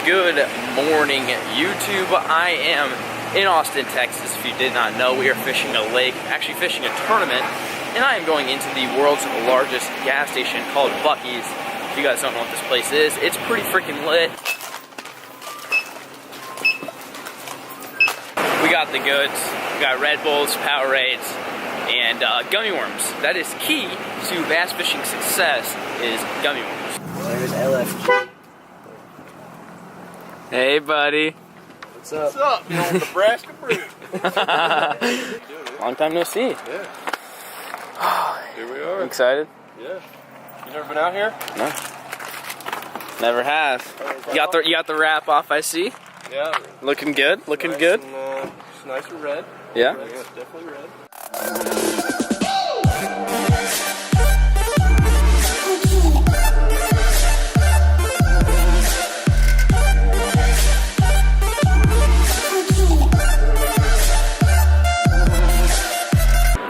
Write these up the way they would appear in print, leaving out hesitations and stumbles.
Good morning, YouTube. I am in Austin, Texas. If you did not know, we are fishing a lake, actually fishing a tournament, and I am going into the world's largest gas station called Buc-ee's. If you guys don't know what this place is, it's pretty freaking lit. We got the goods. We got Red Bulls, Powerades, and gummy worms. That is key to bass fishing success, is gummy worms. There's LFG. Hey, buddy. What's up? What's up? You know, Nebraska Brew. Long time no see. Yeah. Here we are. Excited? Yeah. You never been out here? No. Never have. You got the wrap off, I see. Yeah. Looking good. Looking nice good. And, it's nice and red. Yeah. Yeah, it's definitely red.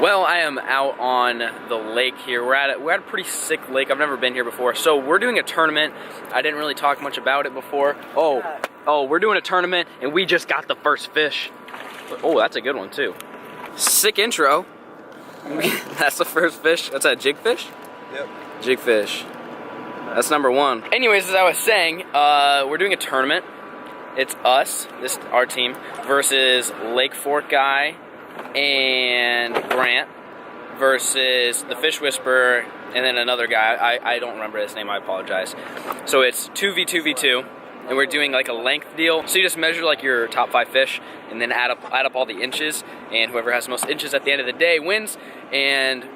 Well, I am out on the lake here. We're at a pretty sick lake. I've never been here before. So we're doing a tournament. I didn't really talk much about it before. Oh, we're doing a tournament and we just got the first fish. Oh, that's a good one too. Sick intro. That's the first fish. That's a jigfish? Yep. Jigfish. That's number one. Anyways, as I was saying, we're doing a tournament. It's us, our team, versus LakeForkGuy and Grant versus the Fish Whisperer and then another guy. I don't remember his name, I apologize. So it's 2v2v2 and we're doing like a length deal. So you just measure like your top 5 fish and then add up all the inches, and whoever has the most inches at the end of the day wins. And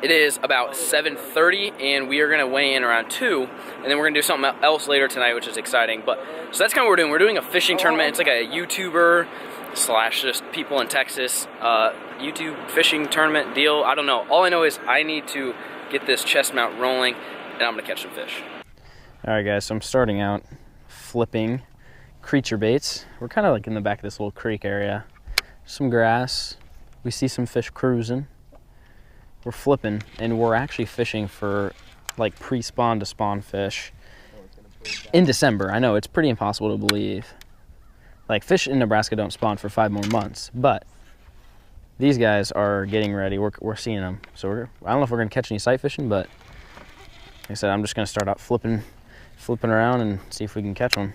it is about 7:30 and we are gonna weigh in around 2, and then we're gonna do something else later tonight, which is exciting. But so that's kind of what we're doing. We're doing a fishing tournament. It's like a YouTuber / just people in Texas YouTube fishing tournament deal. I don't know. All I know is I need to get this chest mount rolling and I'm gonna catch some fish. All right, guys, so I'm starting out flipping creature baits. We're kind of like in the back of this little creek area. Some grass. We see some fish cruising. We're flipping, and we're actually fishing for like pre-spawn to spawn fish in December. I know, it's pretty impossible to believe. Like, fish in Nebraska don't spawn for 5 more months, but these guys are getting ready. We're seeing them. So I don't know if we're gonna catch any sight fishing, but like I said, I'm just gonna start out flipping around and see if we can catch one.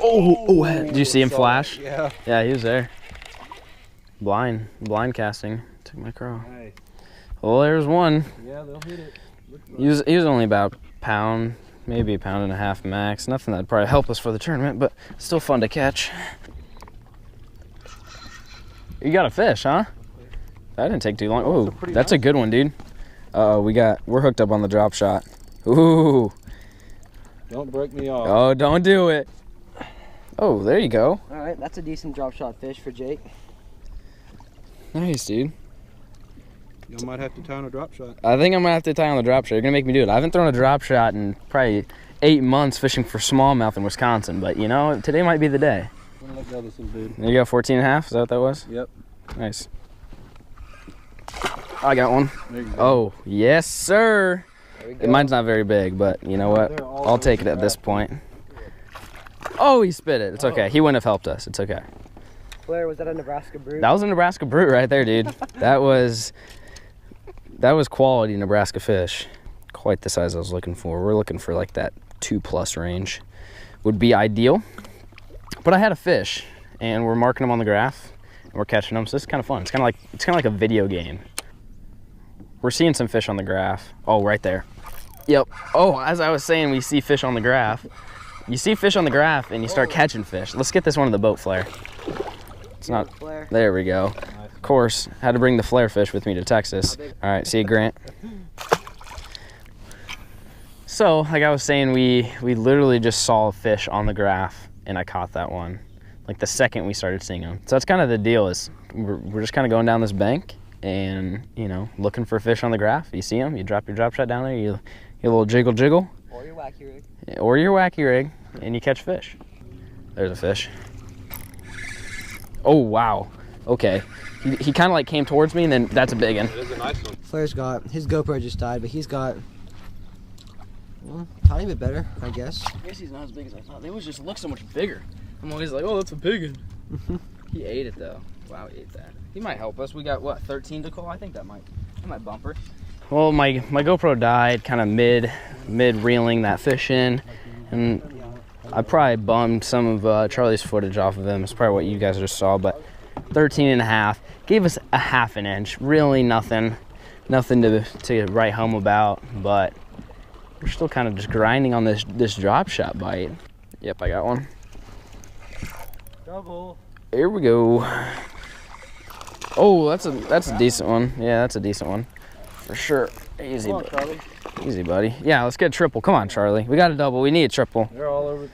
Oh, did you see him flash? Yeah. Yeah, he was there. Blind casting. Took my craw. Nice. Well, there's one. Yeah, they'll hit it. He was only about a pound, maybe 1.5 pounds max. Nothing that'd probably help us for the tournament, but still fun to catch. You got a fish, huh? That didn't take too long. Oh, that's a good one, dude. We're hooked up on the drop shot. Ooh. Don't break me off. Oh, don't do it. Oh, there you go. All right, that's a decent drop shot fish for Jake. Nice, dude. You might have to tie on a drop shot. I think I'm gonna have to tie on the drop shot. You're gonna make me do it. I haven't thrown a drop shot in probably 8 months fishing for smallmouth in Wisconsin, but you know, today might be the day. I'm gonna let go of this little dude. There you go, 14.5. Is that what that was? Yep. Nice. I got one. There you go. Oh, yes, sir. There we go. Mine's not very big, but you know what? I'll take it at this point. Oh, he spit it. It's okay. He wouldn't have helped us. It's okay. Blair, was that a Nebraska Brew? That was a Nebraska Brute right there, dude. That was quality Nebraska fish. Quite the size I was looking for. We're looking for like that 2+ range would be ideal. But I had a fish, and we're marking them on the graph, and we're catching them. So this is kind of fun. It's kind of like a video game. We're seeing some fish on the graph. Oh, right there. Yep. Oh, as I was saying, we see fish on the graph. You see fish on the graph, and you start catching fish. Let's get this one in the boat flare. It's not. There we go. Of course, had to bring the flare fish with me to Texas. All right, see you, Grant. So, like I was saying, we literally just saw a fish on the graph, and I caught that one. Like the second we started seeing them. So that's kind of the deal. Is we're just kind of going down this bank, and you know, looking for fish on the graph. You see them, you drop your drop shot down there, you get a little jiggle, Or your wacky rig. Or your wacky rig, and you catch fish. There's a fish. Oh, wow. Okay. He kind of like came towards me, and then that's a big one. It is a nice one. Flair's got, his GoPro just died, but he's got, well, tiny bit better, I guess. I guess he's not as big as I thought. They always just look so much bigger. I'm always like, oh, that's a big one. He ate it, though. Wow, he ate that. He might help us. We got, what, 13 to call? I think that might bump her. Well, my GoPro died kind of mid reeling that fish in, and I probably bummed some of Charlie's footage off of him. It's probably what you guys just saw, but 13.5 gave us a half an inch. Really nothing to write home about, but we're still kind of just grinding on this drop shot bite. Yep, I got one. Double. Here we go. Oh, that's a decent one. Yeah, that's a decent one for sure. Easy, Come on, Charlie. Easy, buddy. Yeah, let's get a triple. Come on, Charlie. We got a double. We need a triple. They're all over.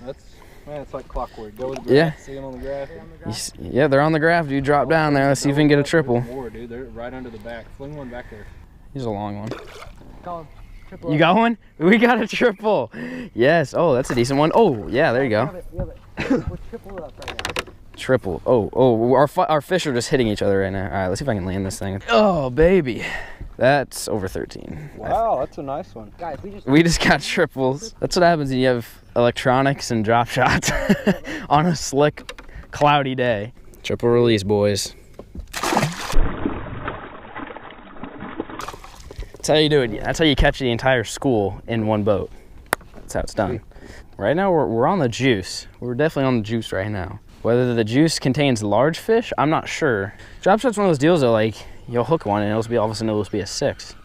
Man, it's like clockwork. Go with the graph. Yeah. See them on the graph. Yeah, they're on the graph, dude. Drop down there. Let's see if we can get a triple. More, dude. They're right under the back. Fling one back there. He's a long one. Colin, triple. You got one? We got a triple. Yes. Oh, that's a decent one. Oh, yeah, there you go. We have it. We're triple up right now. Triple. Oh, our fish are just hitting each other right now. All right, let's see if I can land this thing. Oh, baby. That's over 13. Wow, that's a nice one. Guys, We just got triples. That's what happens when you have electronics and drop shots on a slick, cloudy day. Triple release, boys. That's how you do it. That's how you catch the entire school in one boat. That's how it's done. Right now, we're on the juice. We're definitely on the juice right now. Whether the juice contains large fish, I'm not sure. Drop shot's one of those deals that, like, you'll hook one and all of a sudden it'll be a 6.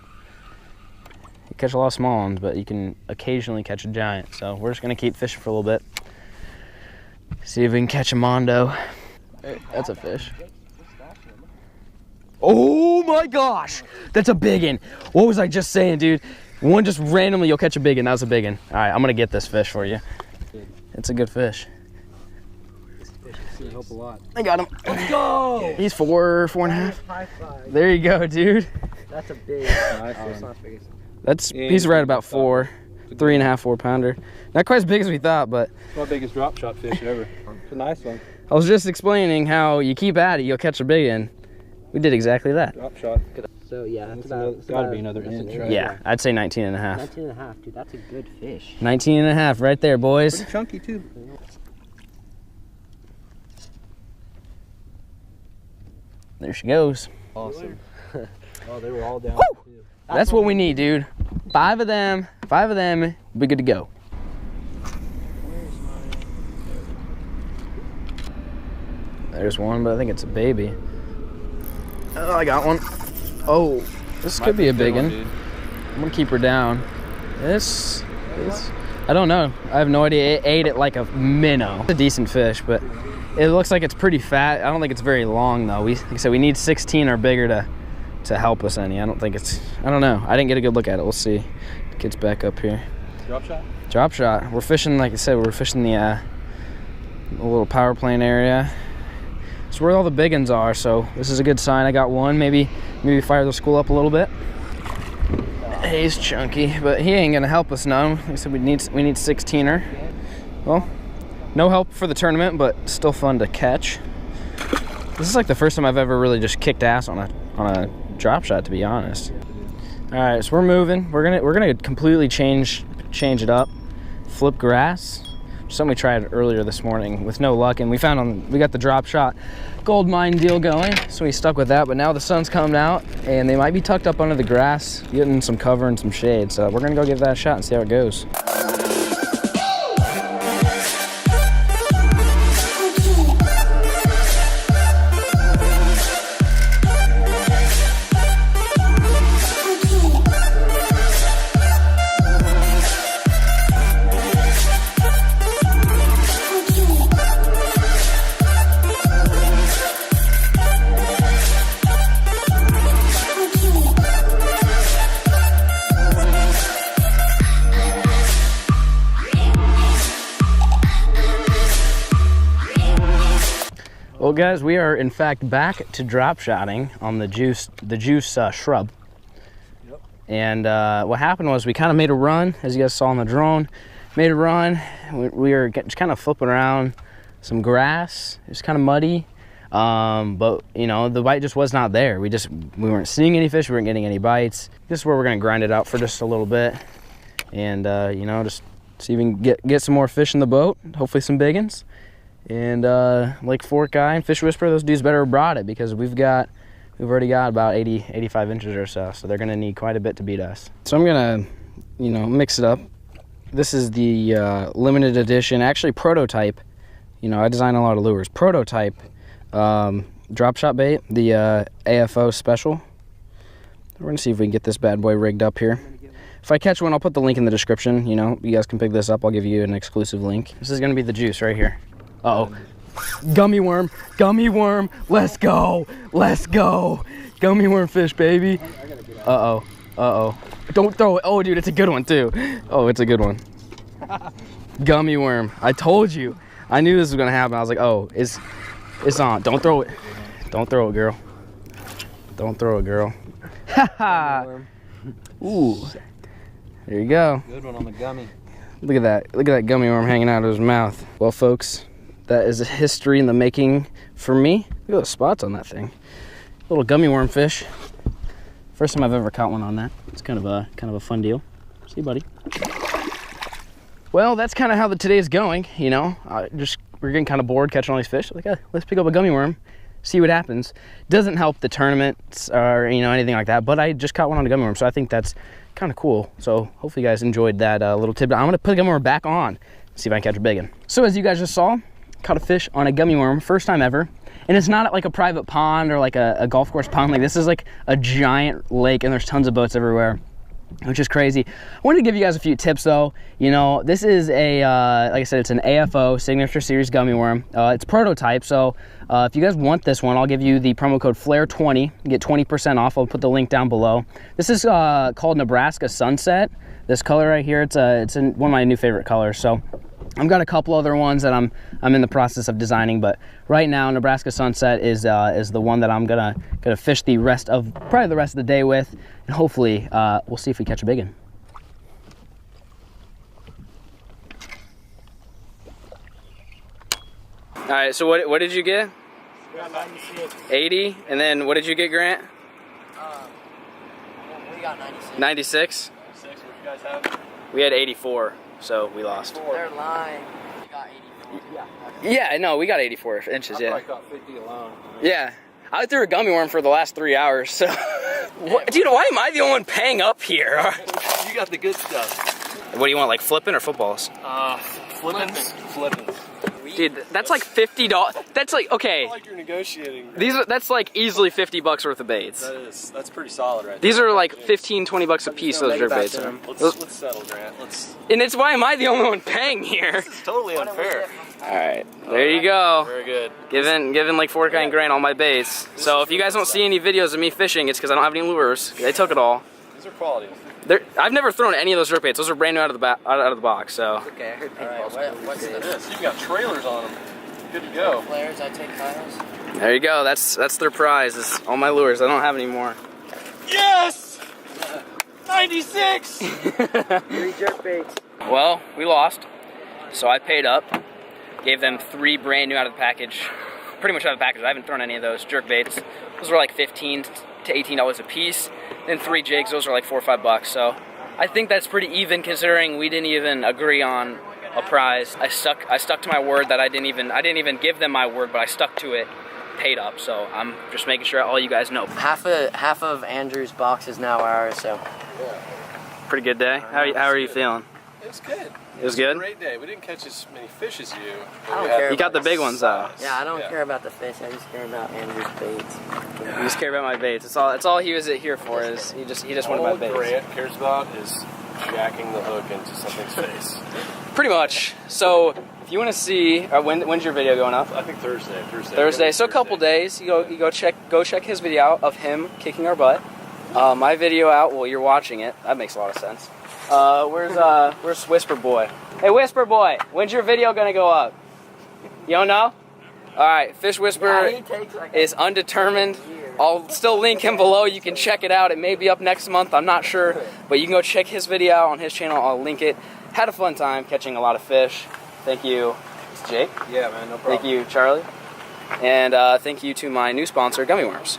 You catch a lot of small ones, but you can occasionally catch a giant. So we're just gonna keep fishing for a little bit. See if we can catch a mondo. Hey, that's a fish. Oh my gosh, that's a big one. What was I just saying, dude? One just randomly, you'll catch a big one. That was a big one. All right, I'm gonna get this fish for you. It's a good fish. It help a lot. I got him. Let's go! He's 4.5. High five. There you go, dude. That's a big. Nice It's one. not as big as He's right about 4, 3.5, 4 pounder. Not quite as big as we thought, but It's my biggest drop shot fish ever. It's a nice one. I was just explaining how you keep at it, you'll catch a big one. We did exactly that. Drop shot. So yeah, that's It's gotta be another inch, right? Yeah, I'd say 19.5. 19.5, dude. That's a good fish. 19.5 right there, boys. Pretty chunky too. There she goes. Awesome. Oh, they were all down. Too. That's what we need, dude. 5 of them, be good to go. There's one, but I think it's a baby. Oh, I got one. Oh, this could be a big one. I'm gonna keep her down. This, I don't know. I have no idea. It ate it like a minnow. It's a decent fish, but it looks like it's pretty fat. I don't think it's very long though. Like I said, we need 16 or bigger to help us any. I don't know. I didn't get a good look at it. We'll see. The kid's back up here. Drop shot? Drop shot. We're fishing, like I said, we're fishing the little power plane area. It's where all the big ones are, so this is a good sign. I got one. Maybe fire the school up a little bit. He's chunky, but he ain't gonna help us none. Like I said, we need 16er. Well, no help for the tournament, but still fun to catch. This is like the first time I've ever really just kicked ass on a drop shot, to be honest. All right, so we're moving. We're gonna completely change it up. Flip grass. Something we tried earlier this morning with no luck, and we got the drop shot gold mine deal going, so we stuck with that. But now the sun's coming out, and they might be tucked up under the grass, getting some cover and some shade. So we're gonna go give that a shot and see how it goes. Well, guys, we are in fact back to drop shotting on the juice shrub. Yep. And what happened was we kind of made a run, as you guys saw on the drone. Made a run. We were just kind of flipping around some grass. It was kind of muddy. But you know, the bite just was not there. We weren't seeing any fish. We weren't getting any bites. This is where we're gonna grind it out for just a little bit, and you know, just see if we can get some more fish in the boat. Hopefully some big ones. And LakeForkGuy and Fish Whisperer, those dudes better have brought it, because we've already got about 85 inches or so. So they're gonna need quite a bit to beat us. So I'm gonna, you know, mix it up. This is the limited edition, actually prototype. You know, I design a lot of lures. Prototype drop shot bait, the AFO special. We're gonna see if we can get this bad boy rigged up here. If I catch one, I'll put the link in the description. You know, you guys can pick this up. I'll give you an exclusive link. This is gonna be the juice right here. Uh-oh. Gummy worm, let's go, gummy worm fish, baby. Uh-oh. Don't throw it. Oh, dude, it's a good one too. Oh, it's a good one. Gummy worm, I told you. I knew this was gonna happen. I was like, oh, it's on. Don't throw it. Don't throw it, girl. Don't throw it, girl. Haha. Ooh. There you go. Good one on the gummy. Look at that. Look at that gummy worm hanging out of his mouth. Well, folks, that is a history in the making for me. Look at those spots on that thing. Little gummy worm fish. First time I've ever caught one on that. It's kind of a fun deal. See, buddy. Well, that's kind of how the today's going. You know, we're getting kind of bored catching all these fish. Like, let's pick up a gummy worm, see what happens. Doesn't help the tournaments or anything like that. But I just caught one on a gummy worm, so I think that's kind of cool. So hopefully you guys enjoyed that little tidbit. I'm gonna put the gummy worm back on, see if I can catch a big one. So as you guys just saw, caught a fish on a gummy worm, first time ever. And it's not like a private pond or like a golf course pond. Like, this is like a giant lake, and there's tons of boats everywhere, which is crazy. I wanted to give you guys a few tips though. You know, this is a, like I said, it's an AFO Signature Series gummy worm. It's prototype, so if you guys want this one, I'll give you the promo code FLAIR20, get 20% off. I'll put the link down below. This is called Nebraska Sunset. This color right here, it's one of my new favorite colors. So I've got a couple other ones that I'm in the process of designing, but right now Nebraska Sunset is the one that I'm gonna fish probably the rest of the day with, and hopefully we'll see if we catch a big one. All right, so what did you get? 96. 80, and then what did you get, Grant? We got 96. 96. What did you guys have? We had 84. So we lost. They're lying. We got 84. Yeah, no, we got 84 inches, I yeah. probably caught 50 alone. Yeah. I threw a gummy worm for the last 3 hours, so. Dude, why am I the only one paying up here? You got the good stuff. What do you want, like flipping or footballs? Flippins. Dude, that's like $50. That's like, okay. I like you're negotiating. That's like easily $50 worth of baits. That's pretty solid right there. These are like 15, 20 bucks a piece, those jerk baits. Let's settle, Grant. And it's why am I the only one paying here? This is totally unfair. Alright, there you go. Very good. Giving LakeForkGuy and Grant all my baits. So if you guys don't see any videos of me fishing, it's because I don't have any lures. They took it all. These are quality. I've never thrown any of those jerk baits. Those are brand new out of the box. So. Okay, I heard people. What's this? You've got trailers on them. Good to go. Flares, I take titles. There you go. That's their prize. Is all my lures. I don't have any more. Yes! 96! 3 jerk baits. Well, we lost. So I paid up. Gave them 3 brand new out of the package. Pretty much out of the package. I haven't thrown any of those jerk baits. Those were like $15 to $18 a piece. Then 3 jigs. Those are like $4 or $5. So I think that's pretty even considering we didn't even agree on a prize. I stuck to my word that I didn't even give them my word, but I stuck to it. Paid up. So I'm just making sure all you guys know. Half of Andrew's box is now ours. So. Pretty good day. How are you feeling? It was good. It was good? A great day. We didn't catch as many fish as you. I don't care. You got the big ones though. Yeah, I don't care about the fish. I just care about Andrew's baits. You just care about my baits. That's all he was here for. Is he just wanted my baits. All Grant cares about is jacking the hook into something's face. Pretty much. So if you want to see, when's your video going up? I think Thursday. Thursday. So a couple days. You go check his video out of him kicking our butt. My video out. Well, you're watching it. That makes a lot of sense. Where's Whisper Boy? Hey, Whisper Boy, when's your video gonna go up? You don't know? All right, Fish Whisperer is undetermined. I'll still link him below. You can check it out. It may be up next month. I'm not sure, but you can go check his video out on his channel. I'll link it. Had a fun time catching a lot of fish. Thank you, Jake. Yeah, man, no problem. Thank you, Charlie. And thank you to my new sponsor, Gummy Worms.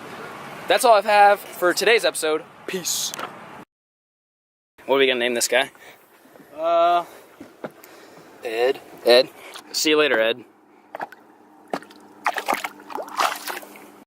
That's all I have for today's episode. Peace. What are we gonna name this guy? Ed. Ed. See you later, Ed.